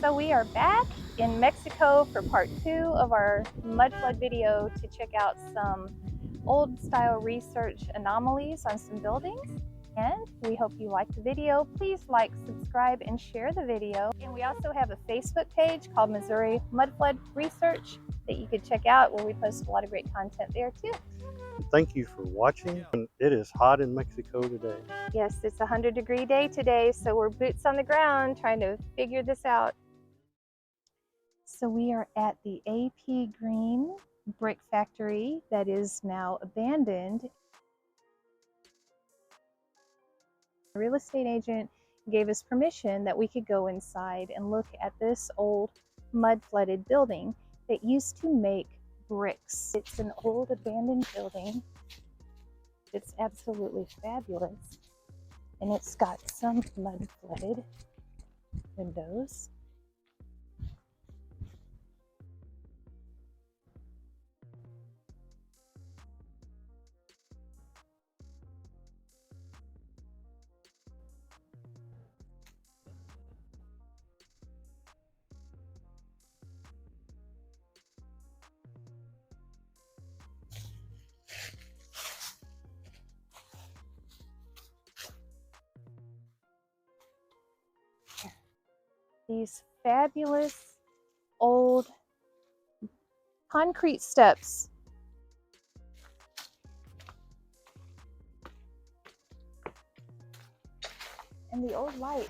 So we are back in Mexico for part 2 of our mud flood video to check out some old style research anomalies on some buildings. And we hope you like the video. Please like, subscribe, and share the video. And we also have a Facebook page called Missouri Mud Flood Research that you could check out, where we post a lot of great content there too. Thank you for watching. It is hot in Mexico today. Yes, it's a 100-degree day today, so we're boots on the ground trying to figure this out. So we are at the AP Green brick factory that is now abandoned. The real estate agent gave us permission that we could go inside and look at this old mud flooded building that used to make bricks. It's an old abandoned building. It's absolutely fabulous. And it's got some mud flooded windows. These fabulous old concrete steps. And the old light.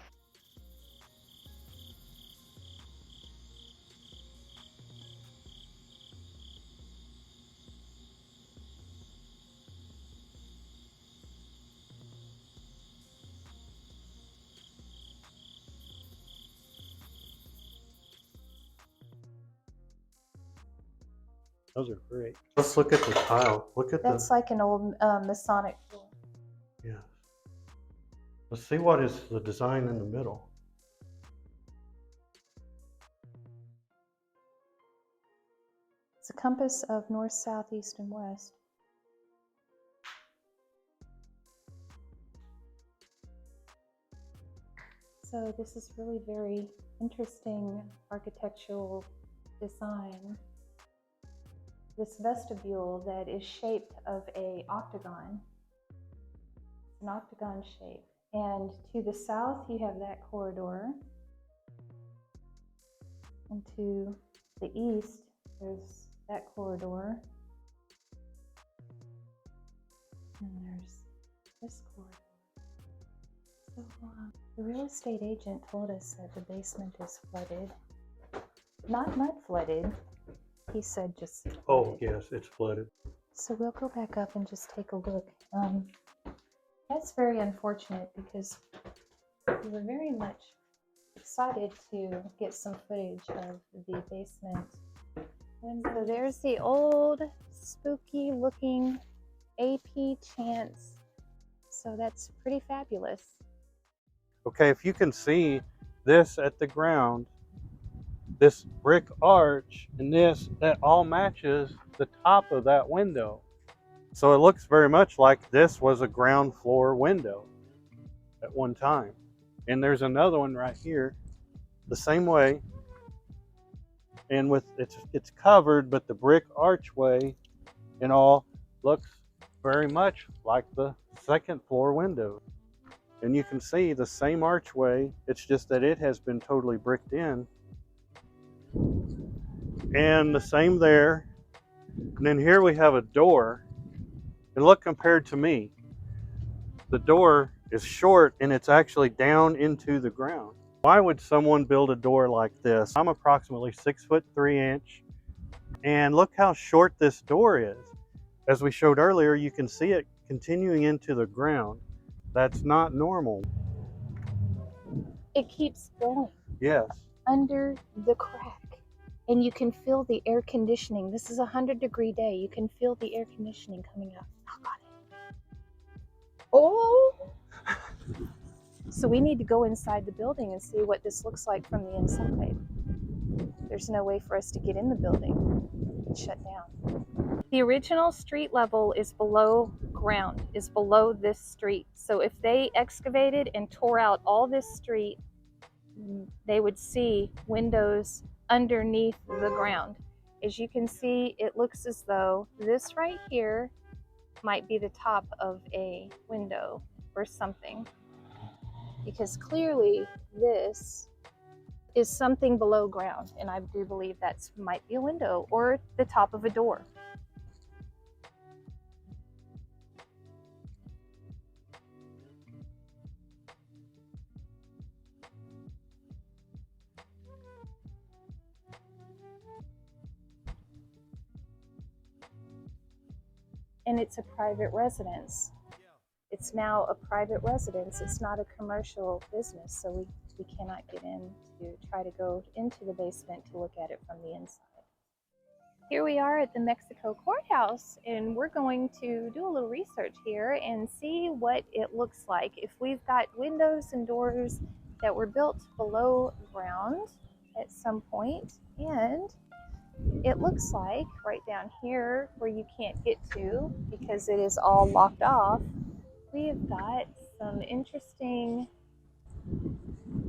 Those are great. Let's look at the tile. Look at That's like an old Masonic door. Yeah. Let's see what is the design in the middle. It's a compass of north, south, east, and west. So this is really very interesting architectural design. This vestibule that is shaped of an octagon. It's an octagon shape. And to the south, you have that corridor. And to the east, there's that corridor. And there's this corridor. So the real estate agent told us that the basement is flooded. Not mud flooded. He said just flooded. Oh, yes, it's flooded. So we'll go back up and just take a look. That's very unfortunate because we were very much excited to get some footage of the basement. And so there's the old spooky looking AP Chance. So that's pretty fabulous. Okay, if you can see this at the ground, this brick arch and this, that all matches the top of that window. So it looks very much like this was a ground floor window at one time. And there's another one right here, the same way. And with it's covered, but the brick archway and all looks very much like the second floor window. And you can see the same archway, it's just that it has been totally bricked in. And the same there. And then here we have a door. And look, compared to me, the door is short and it's actually down into the ground. Why would someone build a door like this? I'm approximately 6'3" and look how short this door is. As we showed earlier, you can see it continuing into the ground. That's not normal. It keeps going. Yes. Under the crack. And you can feel the air conditioning. This is a 100-degree day. You can feel the air conditioning coming out. Knock on it. Oh! So we need to go inside the building and see what this looks like from the inside. There's no way for us to get in the building. It's shut down. The original street level is below ground, is below this street. So if they excavated and tore out all this street they would see windows underneath the ground. As you can see, it looks as though this right here might be the top of a window or something, because clearly this is something below ground, and I do believe that might be a window or the top of a door. And it's a private residence. It's now a private residence. It's not a commercial business, so we cannot get in to try to go into the basement to look at it from the inside. Here we are at the Mexico courthouse, and we're going to do a little research here and see what it looks like if we've got windows and doors that were built below ground at some point. And it looks like right down here where you can't get to because it is all locked off, we've got some interesting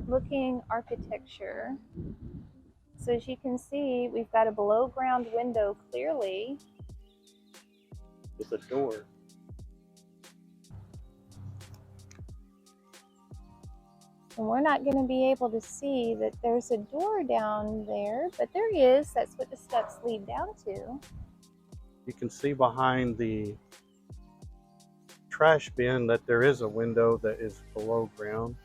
looking architecture. So as you can see, we've got a below ground window clearly with a door. And we're not going to be able to see that there's a door down there, but there is. That's what the steps lead down to. You can see behind the trash bin that there is a window that is below ground.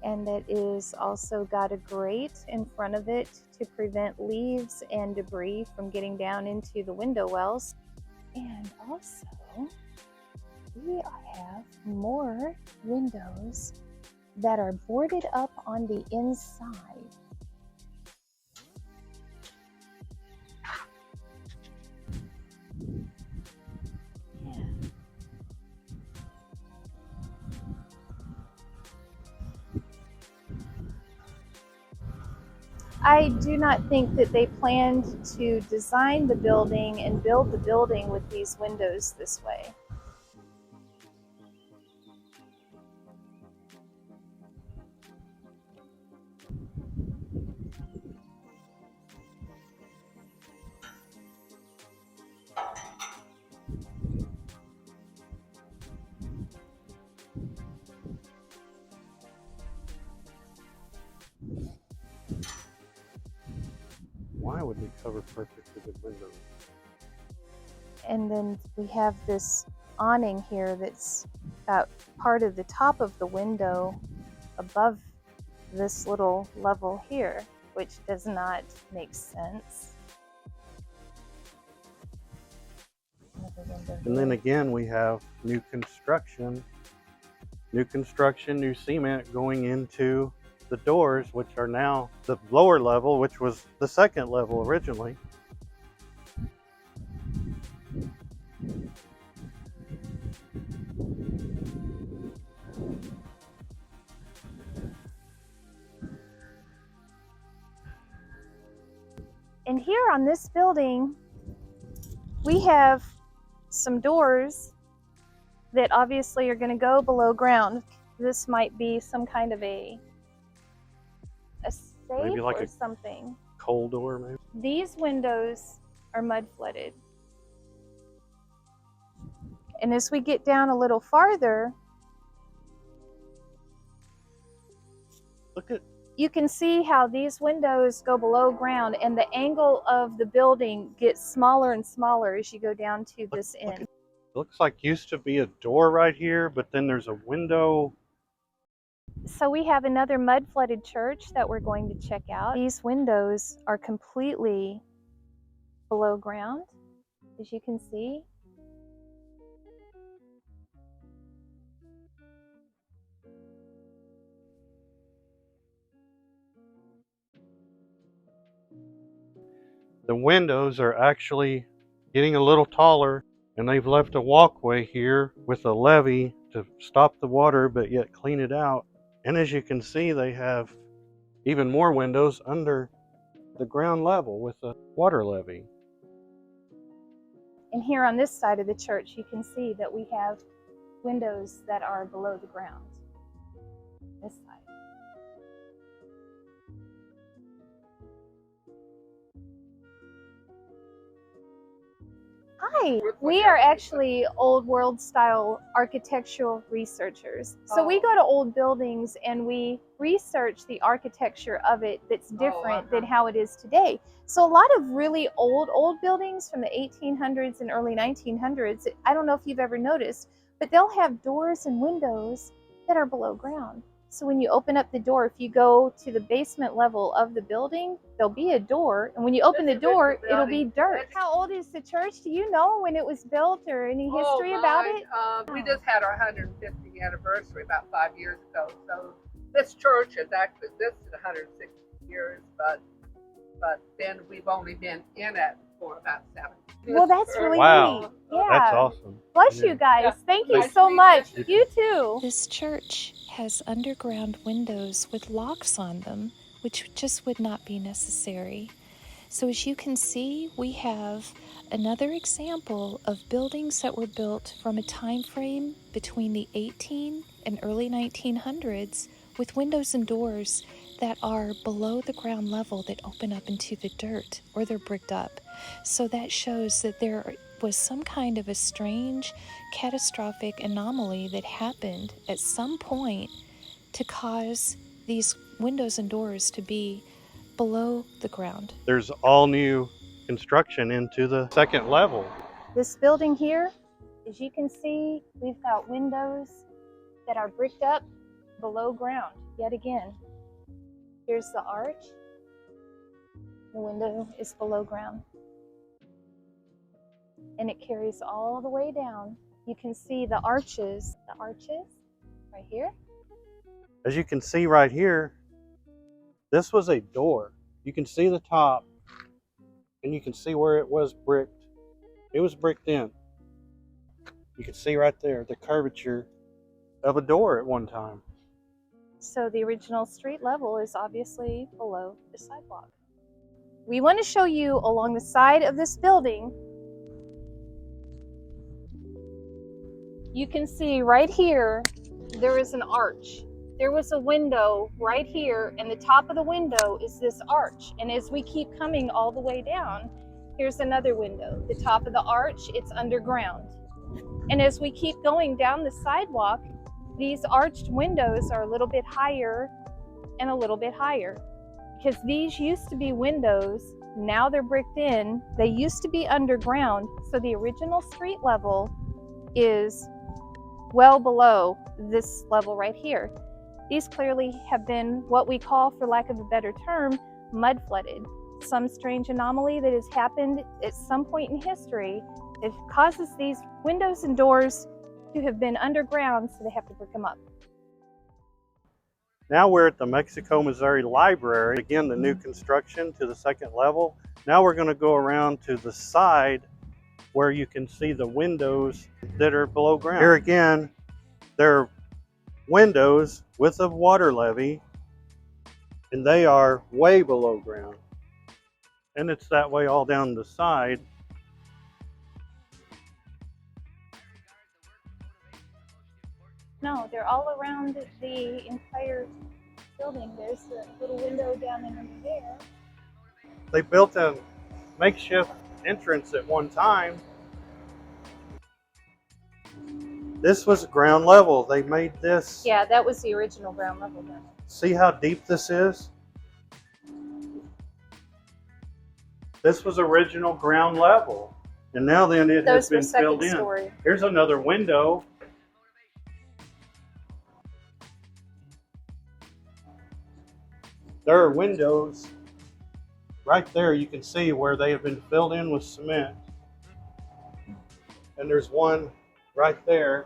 And that is also got a grate in front of it to prevent leaves and debris from getting down into the window wells. And also, we have more windows that are boarded up on the inside. Yeah. I do not think that they planned to design the building and build the building with these windows this way. Why would we cover perfectly good windows? And then we have this awning here that's got part of the top of the window above this little level here, which does not make sense. And then again, we have new construction, new cement going into the doors, which are now the lower level, which was the second level originally. And here on this building, we have some doors that obviously are going to go below ground. This might be some kind of a safe Maybe like or a something. coal door, maybe. These windows are mud flooded. And as we get down a little farther, Look at, you can see how these windows go below ground, and the angle of the building gets smaller and smaller as you go down to this end. it looks like used to be a door right here, but then there's a window. So we have another mud flooded church that we're going to check out. These windows are completely below ground, as you can see. The windows are actually getting a little taller, and they've left a walkway here with a levee to stop the water but yet clean it out. And as you can see, they have even more windows under the ground level with a water levee. And here on this side of the church, you can see that we have windows that are below the ground. This side. Hi, we are actually old world style architectural researchers. So we go to old buildings and we research the architecture of it that's different than how it is today. So a lot of really old buildings from the 1800s and early 1900s, I don't know if you've ever noticed, but they'll have doors and windows that are below ground. So when you open up the door, if you go to the basement level of the building, there'll be a door, and when you open the door, it'll be dirt. How old is the church? Do you know when it was built or any history about it? We just had our 150th anniversary about 5 years ago. So this church has actually existed 160 years, but then we've only been in it for about 7 years. Well, that's really Wow. neat. Yeah. That's awesome. Bless Yeah. you guys. Yeah. Thank you Nice so to meet much. you. You too. This church has underground windows with locks on them, which just would not be necessary. So as you can see, we have another example of buildings that were built from a time frame between the 18 and early 1900s with windows and doors that are below the ground level that open up into the dirt, or they're bricked up. So that shows that there was some kind of a strange catastrophic anomaly that happened at some point to cause these windows and doors to be below the ground. There's all new construction into the second level. This building here, as you can see, we've got windows that are bricked up below ground yet again. Here's the arch. The window is below ground. And it carries all the way down. You can see the arches right here. As you can see right here, this was a door. You can see the top, and you can see where it was bricked. It was bricked in. You can see right there the curvature of a door at one time. So the original street level is obviously below the sidewalk. We want to show you along the side of this building. You can see right here, there is an arch. There was a window right here, and the top of the window is this arch. And as we keep coming all the way down, here's another window. The top of the arch, it's underground. And as we keep going down the sidewalk, these arched windows are a little bit higher and a little bit higher. Because these used to be windows, now they're bricked in. They used to be underground, so the original street level is well below this level right here. These clearly have been what we call, for lack of a better term, mud flooded. Some strange anomaly that has happened at some point in history that causes these windows and doors to have been underground, so they have to brick them up. Now we're at the Mexico, Missouri Library. Again, the new construction to the second level. Now we're going to go around to the side where you can see the windows that are below ground. Here again, there are windows with a water levee, and they are way below ground. And it's that way all down the side. No, they're all around the entire building. There's a little window down in under there. They built a makeshift entrance at one time. This was ground level. They made this. Yeah, that was the original ground level then. See how deep this is? This was original ground level. And now then it has been filled in. Story. Here's another window. There are windows right there. You can see where they have been filled in with cement. And there's one right there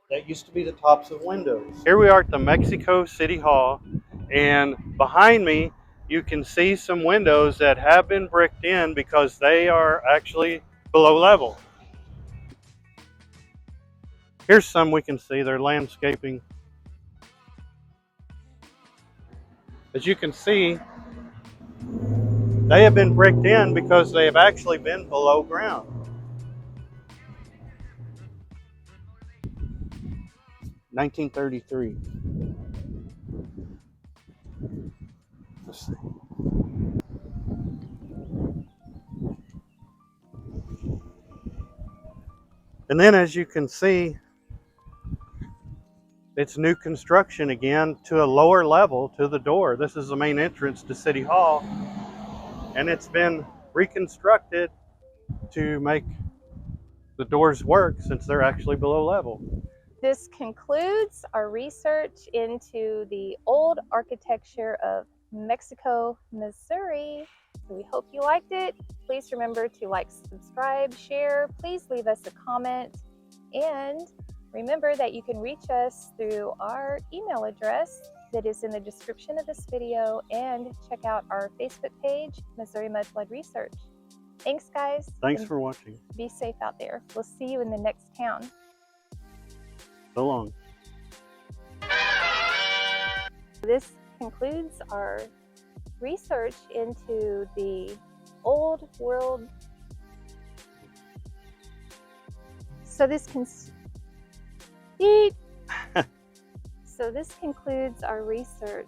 that used to be the tops of windows. Here we are at the Mexico City Hall, and behind me you can see some windows that have been bricked in because they are actually below level. Here's some we can see. They're landscaping. As you can see, they have been bricked in because they have actually been below ground. 1933. Let's see. And then as you can see, it's new construction again to a lower level to the door. This is the main entrance to City Hall, and it's been reconstructed to make the doors work since they're actually below level. This concludes our research into the old architecture of Mexico, Missouri. We hope you liked it. Please remember to like, subscribe, share. Please leave us a comment. And remember that you can reach us through our email address that is in the description of this video, and check out our Facebook page, Missouri Mudflood Research. Thanks, guys. Thanks for watching. Be safe out there. We'll see you in the next town. So long. This concludes our research into the old world. So this concludes our research